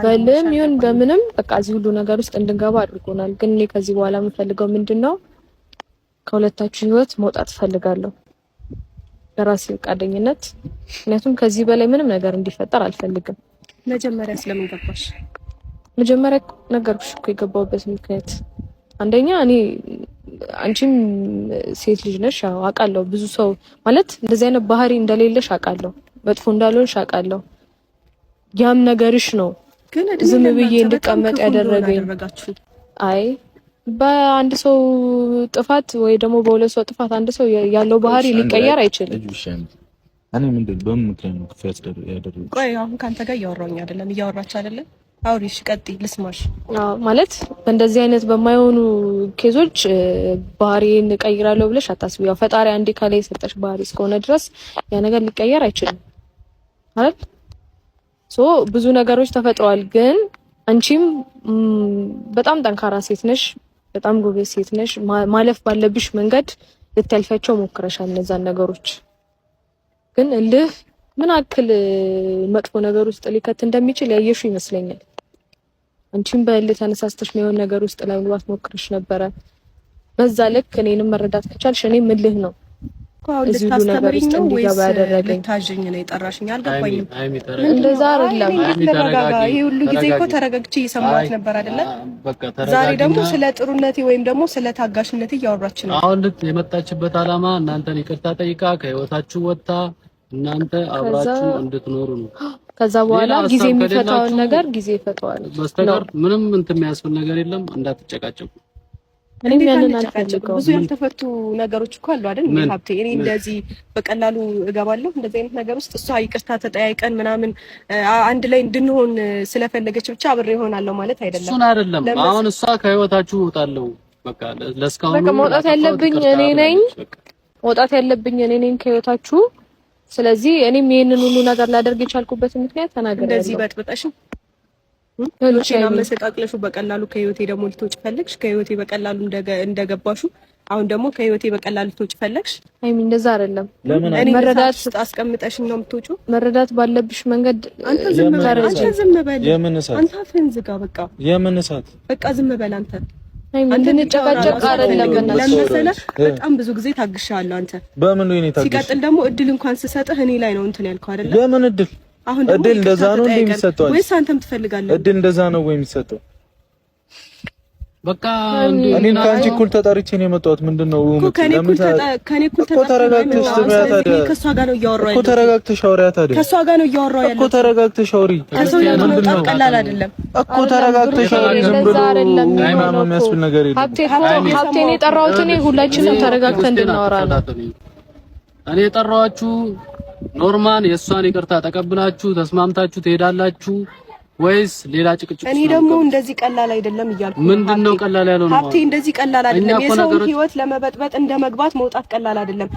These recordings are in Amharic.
በልም ይሁን በምንም በቃ እዚህ ሁሉ ነገር ውስጥ እንድንገባ አድርጎናል። ግን እኔ ከዚህ በኋላ የምፈልገው ምንድነው ከሁለታችሁ ህይወት መውጣት ፈልጋለሁ በራሴ ፈቃደኝነት። ምክንያቱም ከዚህ በላይ ምንም ነገር እንዲፈጠር አልፈልግም። መጀመሪያ ስለምን ገባሽ? መጀመሪያ ነገርኩሽ እኮ የገባሁበት ምክንያት አንደኛ እኔ አንቺም ሴት ልጅ ነሽ አውቃለሁ። ብዙ ሰው ማለት እንደዚህ አይነት ባህሪ እንደሌለሽ አውቃለሁ። መጥፎ እንዳልሆንሽ አውቃለሁ። ያም ነገርሽ ነው ግን ዝም ብዬ እንድቀመጥ ያደረገኝ። አይ በአንድ ሰው ጥፋት ወይ ደግሞ በሁለት ሰው ጥፋት አንድ ሰው ያለው ባህሪ ሊቀየር አይችልም። እኔ ምንድን በምን ምክንያት ነው ክፍያት ያደረገው? ቆይ አሁን ካንተ ጋር እያወራሁኝ አይደለም፣ እያወራች አይደለም። አውሪሽ ቀጥይ ልስማሽ። ማለት በእንደዚህ አይነት በማይሆኑ ኬዞች ባህሪን እቀይራለሁ ብለሽ አታስቢ። ያው ፈጣሪ አንዴ ካለ የሰጠሽ ባህሪ እስከሆነ ድረስ ያ ነገር ሊቀየር አይችልም ማለት ብዙ ነገሮች ተፈጥረዋል። ግን አንቺም በጣም ጠንካራ ሴት ነሽ፣ በጣም ጎበዝ ሴት ነሽ። ማለፍ ባለብሽ መንገድ ልታልፊያቸው ሞክረሻል እነዛን ነገሮች። ግን እልህ ምን አክል መጥፎ ነገር ውስጥ ሊከት እንደሚችል ያየሹ ይመስለኛል። አንቺም በእልህ ተነሳስተሽ ነው ነገር ውስጥ ለመግባት ሞክረሽ ነበረ። በዛ ልክ እኔንም መረዳት ከቻልሽ እኔም እልህ ነው እዚህ ሁሉ ነገር ውስጥ እንዲገባ ያደረገኝ። ታጅኝ ነው የጠራሽኝ? አልገባኝም። እንደዛ አይደለም። ይሄ ሁሉ ጊዜ እኮ ተረጋግቼ እየሰማሁት ነበር አይደለ? ዛሬ ደግሞ ስለ ጥሩነቴ ወይም ደግሞ ስለ ታጋሽነቴ እያወራች ነው። አሁን የመጣችበት አላማ እናንተን ይቅርታ ጠይቃ ከህይወታችሁ ወጣ እናንተ አብራችሁ እንድትኖሩ ነው። ከዛ በኋላ ጊዜ የሚፈታውን ነገር ጊዜ ይፈታዋል። በስተቀር ምንም እንትን የሚያስብል ነገር የለም። እንዳትጨቃጨቁ። እኔም ያንን አልፈልገውም። ብዙ ያልተፈቱ ነገሮች እኮ አሉ አይደል? ሀብቴ እኔ እንደዚህ በቀላሉ እገባለሁ እንደዚህ አይነት ነገር ውስጥ። እሷ ይቅርታ ተጠያይቀን ምናምን አንድ ላይ እንድንሆን ስለፈለገች ብቻ አብሬ እሆናለሁ ማለት አይደለም። እሱን አይደለም። አሁን እሷ ከህይወታችሁ እወጣለሁ በቃ ለስካሁን በቃ መውጣት ያለብኝ እኔ ነኝ። መውጣት ያለብኝ እኔ ነኝ ከህይወታችሁ። ስለዚህ እኔም ይሄንን ሁሉ ነገር ላደርግ የቻልኩበት ምክንያት ተናገር። እንደዚህ በጥብጠሽ ሌሎችን አመሰቃቅለሹ በቀላሉ ከህይወቴ ደግሞ ልትወጪ ፈለግሽ። ከህይወቴ በቀላሉ እንደገባሹ አሁን ደግሞ ከህይወቴ በቀላሉ ልትወጪ ፈለግሽ። አይሚ እንደዛ አይደለም። እኔ መረዳት አስቀምጠሽኝ ነው የምትወጪው። መረዳት ባለብሽ መንገድ አንተ ዝም በል። አንተ አፍህን ዝጋ። በቃ የምን እሳት? በቃ ዝም በል አንተ። እንድንጨቃጨቅ አይደለም። ለምሳሌ በጣም ብዙ ጊዜ ታግሻለሁ። አንተ በምን ነው እኔ ታግሽ? ሲቀጥል ደግሞ እድል እንኳን ስሰጥህ እኔ ላይ ነው እንትን ያልከው አይደል? የምን እድል? አሁን እድል እንደዛ ነው እንደሚሰጠው ወይስ አንተም ትፈልጋለህ? እድል እንደዛ ነው ወይ የሚሰጠው? በቃ እኔን ከአንቺ እኩል ተጣርቼ ነው የመጣሁት። ምንድነው ከኔ እኩል ተረጋግተሽ ከሷ ጋር ነው እያወራሁ እኮ። ተረጋግተሽ አውሪያ ታዲያ። ከሷ ጋር ነው እያወራሁ ያለው እኮ። ተረጋግተሽ አውሪ ምንድነው? ቀላል አይደለም እኮ። ተረጋግተሽ አውሪ። ዝም ብሎ አይማማ የሚያስብል ነገር የለም። ሀብቴን የጠራሁት እኔ ሁላችንም ተረጋግተን እንድናወራ ነው። እኔ የጠራኋችሁ ኖርማን የእሷን ይቅርታ ተቀብላችሁ ተስማምታችሁ ትሄዳላችሁ ወይስ ሌላ ጭቅጭቅ? እኔ ደግሞ እንደዚህ ቀላል አይደለም እያልኩ ነው። ምንድነው ቀላል ያለው ነው? ሀብቴ እንደዚህ ቀላል አይደለም። የሰው ህይወት ለመበጥበጥ እንደመግባት መውጣት ቀላል አይደለም።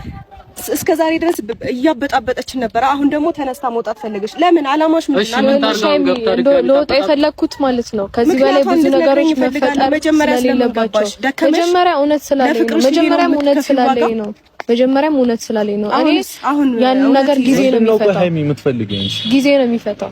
እስከዛሬ ድረስ እያበጣበጠችን ነበር። አሁን ደግሞ ተነስታ መውጣት ፈለገች። ለምን? አላማሽ ምንድነው? ለወጣ የፈለኩት ማለት ነው። ከዚህ በላይ ብዙ ነገሮች መፈጠር ስለሌለባቸው መጀመሪያ እውነት ስላለኝ ነው። መጀመሪያም እውነት ስላለኝ ነው። እኔ ያን ነገር ጊዜ ነው የሚፈታው። ጊዜ ነው የሚፈታው።